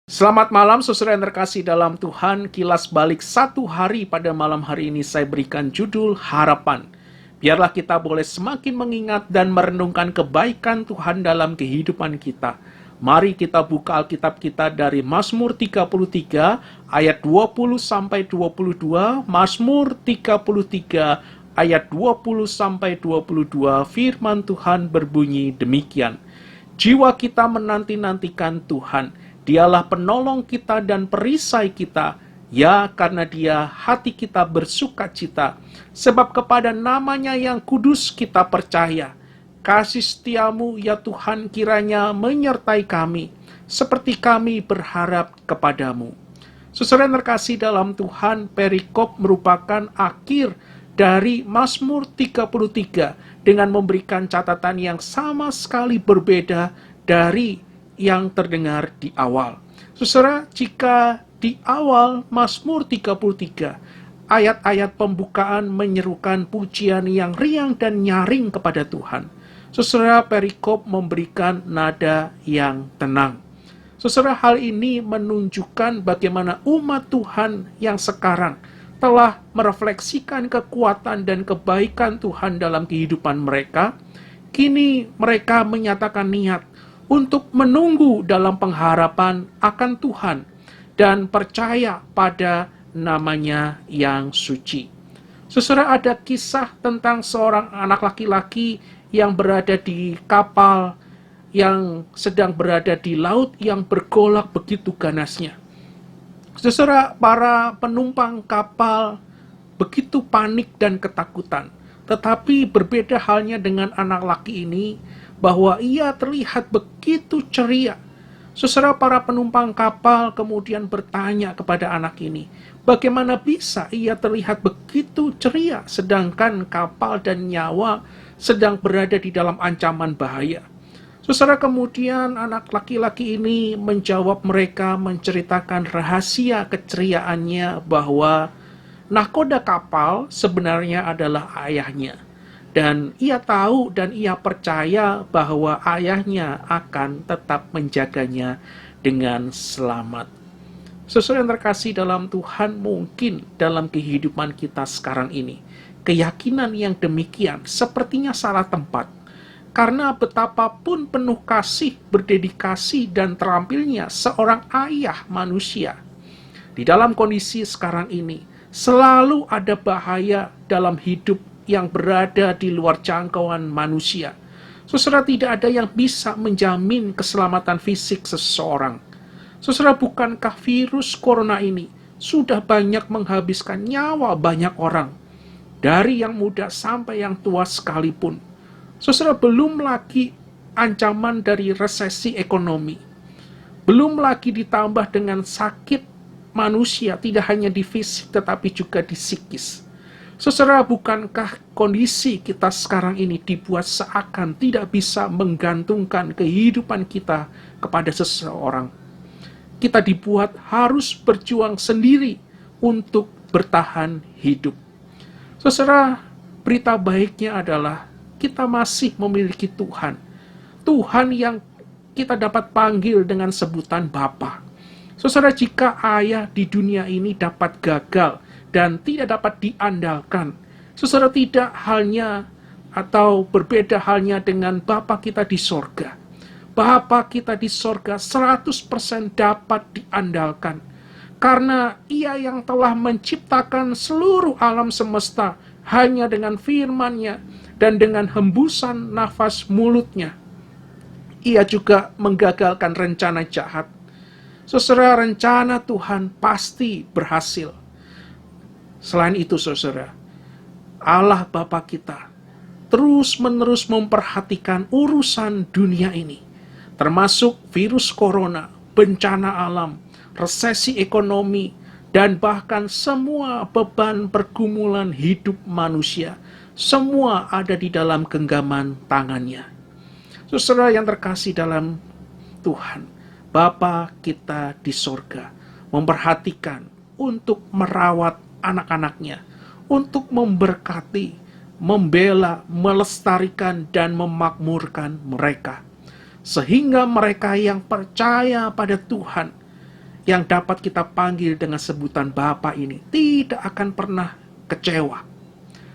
Selamat malam, saudara yang terkasih dalam Tuhan. Kilas balik satu hari pada malam hari ini saya berikan judul Harapan. Biarlah kita boleh semakin mengingat dan merenungkan kebaikan Tuhan dalam kehidupan kita. Mari kita buka Alkitab kita dari Mazmur 33 ayat 20 sampai 22. Mazmur 33 ayat 20 sampai 22. Firman Tuhan berbunyi demikian. Jiwa kita menanti-nantikan Tuhan. Dialah penolong kita dan perisai kita. Ya, karena Dia hati kita bersuka cita. Sebab kepada namanya yang kudus kita percaya. Kasih setiamu ya Tuhan kiranya menyertai kami, seperti kami berharap kepadamu. Saudara yang terkasih dalam Tuhan, perikop merupakan akhir dari Mazmur 33 dengan memberikan catatan yang sama sekali berbeda dari yang terdengar di awal. Saudara, jika di awal Mazmur 33, ayat-ayat pembukaan menyerukan pujian yang riang dan nyaring kepada Tuhan. Saudara, perikop memberikan nada yang tenang. Saudara, hal ini menunjukkan bagaimana umat Tuhan yang sekarang telah merefleksikan kekuatan dan kebaikan Tuhan dalam kehidupan mereka. Kini mereka menyatakan niat untuk menunggu dalam pengharapan akan Tuhan dan percaya pada namanya yang suci. Saudara, ada kisah tentang seorang anak laki-laki yang berada di kapal yang sedang berada di laut yang bergolak begitu ganasnya. Saudara, para penumpang kapal begitu panik dan ketakutan. Tetapi berbeda halnya dengan anak laki ini, bahwa ia terlihat begitu ceria. Saudara, para penumpang kapal kemudian bertanya kepada anak ini, bagaimana bisa ia terlihat begitu ceria sedangkan kapal dan nyawa sedang berada di dalam ancaman bahaya. Saudara, kemudian anak laki-laki ini menjawab mereka, menceritakan rahasia keceriaannya bahwa nahkoda kapal sebenarnya adalah ayahnya. Dan ia tahu dan ia percaya bahwa ayahnya akan tetap menjaganya dengan selamat. Saudara yang terkasih dalam Tuhan, mungkin dalam kehidupan kita sekarang ini, keyakinan yang demikian sepertinya salah tempat. Karena betapapun penuh kasih, berdedikasi, dan terampilnya seorang ayah manusia, di dalam kondisi sekarang ini, selalu ada bahaya dalam hidup yang berada di luar jangkauan manusia. Saudara, tidak ada yang bisa menjamin keselamatan fisik seseorang. Saudara, bukankah virus corona ini sudah banyak menghabiskan nyawa banyak orang, dari yang muda sampai yang tua sekalipun. Saudara, belum lagi ancaman dari resesi ekonomi. Belum lagi ditambah dengan sakit manusia, tidak hanya di fisik tetapi juga di psikis. Saudara, bukankah kondisi kita sekarang ini dibuat seakan tidak bisa menggantungkan kehidupan kita kepada seseorang? Kita dibuat harus berjuang sendiri untuk bertahan hidup. Saudara, berita baiknya adalah kita masih memiliki Tuhan. Tuhan yang kita dapat panggil dengan sebutan Bapa. Saudara, jika ayah di dunia ini dapat gagal dan tidak dapat diandalkan, saudara, tidak halnya atau berbeda halnya dengan Bapa kita di sorga. Bapa kita di sorga 100% dapat diandalkan. Karena Ia yang telah menciptakan seluruh alam semesta hanya dengan firman-Nya dan dengan hembusan nafas mulutnya. Ia juga menggagalkan rencana jahat. Saudara, rencana Tuhan pasti berhasil. Selain itu, saudara, Allah Bapa kita terus-menerus memperhatikan urusan dunia ini, termasuk virus corona, bencana alam, resesi ekonomi, dan bahkan semua beban pergumulan hidup manusia. Semua ada di dalam genggaman tangannya. Saudara yang terkasih dalam Tuhan, Bapa kita di sorga memperhatikan untuk merawat anak-anaknya, untuk memberkati, membela, melestarikan, dan memakmurkan mereka. Sehingga mereka yang percaya pada Tuhan yang dapat kita panggil dengan sebutan Bapa ini tidak akan pernah kecewa.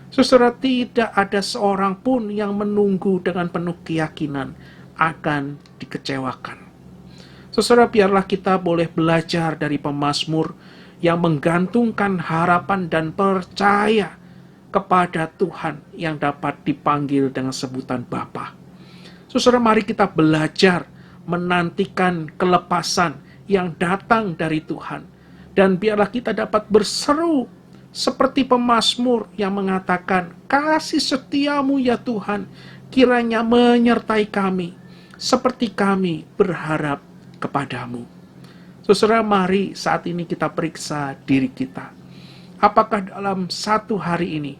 Saudara, tidak ada seorang pun yang menunggu dengan penuh keyakinan akan dikecewakan. Saudara, biarlah kita boleh belajar dari pemazmur yang menggantungkan harapan dan percaya kepada Tuhan yang dapat dipanggil dengan sebutan Bapa. Saudara, mari kita belajar menantikan kelepasan yang datang dari Tuhan. Dan biarlah kita dapat berseru seperti pemazmur yang mengatakan, kasih setiamu ya Tuhan, kiranya menyertai kami, seperti kami berharap kepadamu. Saudara, mari saat ini kita periksa diri kita. Apakah dalam satu hari ini,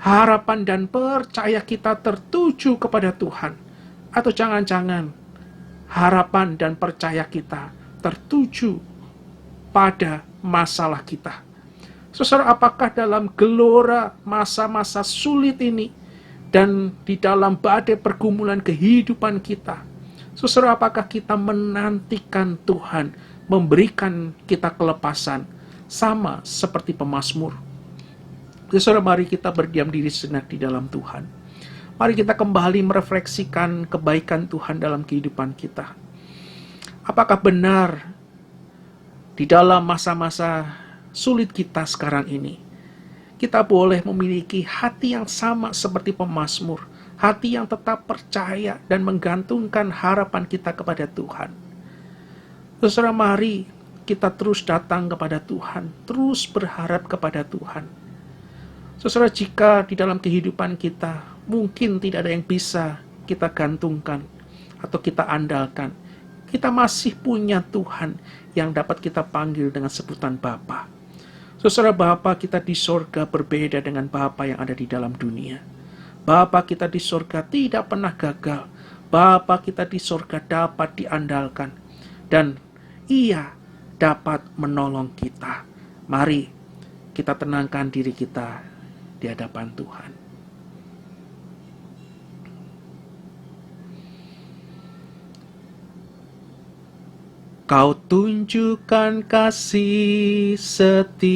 harapan dan percaya kita tertuju kepada Tuhan? Atau jangan-jangan harapan dan percaya kita tertuju pada masalah kita? Saudara, apakah dalam gelora masa-masa sulit ini dan di dalam badai pergumulan kehidupan kita, saudara, apakah kita menantikan Tuhan memberikan kita kelepasan sama seperti pemazmur? Saudara, mari kita berdiam diri sejenak di dalam Tuhan. Mari kita kembali merefleksikan kebaikan Tuhan dalam kehidupan kita. Apakah benar di dalam masa-masa sulit kita sekarang ini, kita boleh memiliki hati yang sama seperti pemazmur, hati yang tetap percaya dan menggantungkan harapan kita kepada Tuhan? Saudara, mari kita terus datang kepada Tuhan, terus berharap kepada Tuhan. Saudara, jika di dalam kehidupan kita mungkin tidak ada yang bisa kita gantungkan atau kita andalkan, kita masih punya Tuhan yang dapat kita panggil dengan sebutan Bapa. Saudara, Bapa kita di sorga berbeda dengan Bapa yang ada di dalam dunia. Bapa kita di sorga tidak pernah gagal. Bapa kita di sorga dapat diandalkan. Dan Ia dapat menolong kita. Mari kita tenangkan diri kita di hadapan Tuhan. Kau tunjukkan kasih setiamu,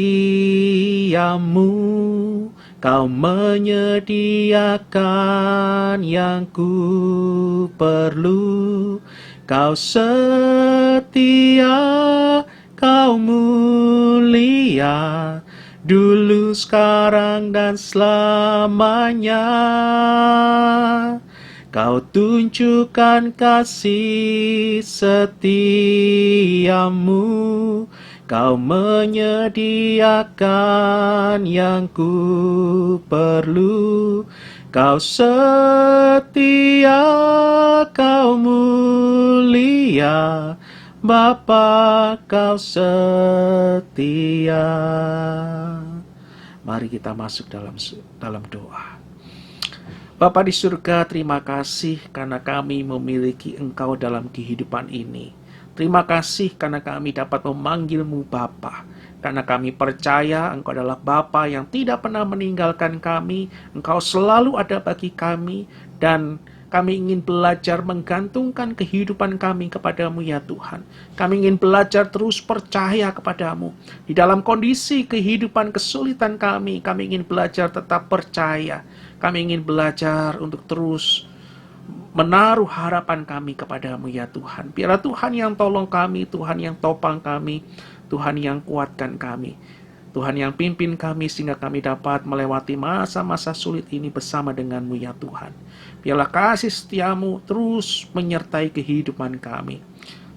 Kau menyediakan yang ku perlu. Kau setia, Kau mulia, dulu, sekarang, dan selamanya. Kau tunjukkan kasih setiamu, Kau menyediakan yang ku perlu. Kau setia, Kau mulia, Bapa, Kau setia. Mari kita masuk dalam doa. Bapa di surga, terima kasih karena kami memiliki Engkau dalam kehidupan ini. Terima kasih karena kami dapat memanggil-Mu Bapa. Karena kami percaya Engkau adalah Bapa yang tidak pernah meninggalkan kami. Engkau selalu ada bagi kami. Dan kami ingin belajar menggantungkan kehidupan kami kepadamu ya Tuhan. Kami ingin belajar terus percaya kepadamu. Di dalam kondisi kehidupan kesulitan kami ingin belajar tetap percaya. Kami ingin belajar untuk terus menaruh harapan kami kepadamu ya Tuhan. Biarlah Tuhan yang tolong kami, Tuhan yang topang kami, Tuhan yang kuatkan kami, Tuhan yang pimpin kami sehingga kami dapat melewati masa-masa sulit ini bersama denganmu ya Tuhan. Biarlah kasih setiamu terus menyertai kehidupan kami.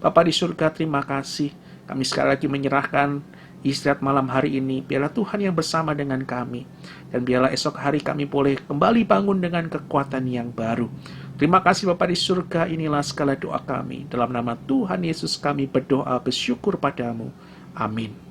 Bapa di surga, terima kasih. Kami sekali lagi menyerahkan istirahat malam hari ini. Biarlah Tuhan yang bersama dengan kami. Dan biarlah esok hari kami boleh kembali bangun dengan kekuatan yang baru. Terima kasih Bapa di surga, inilah segala doa kami. Dalam nama Tuhan Yesus kami berdoa bersyukur padamu. Amin.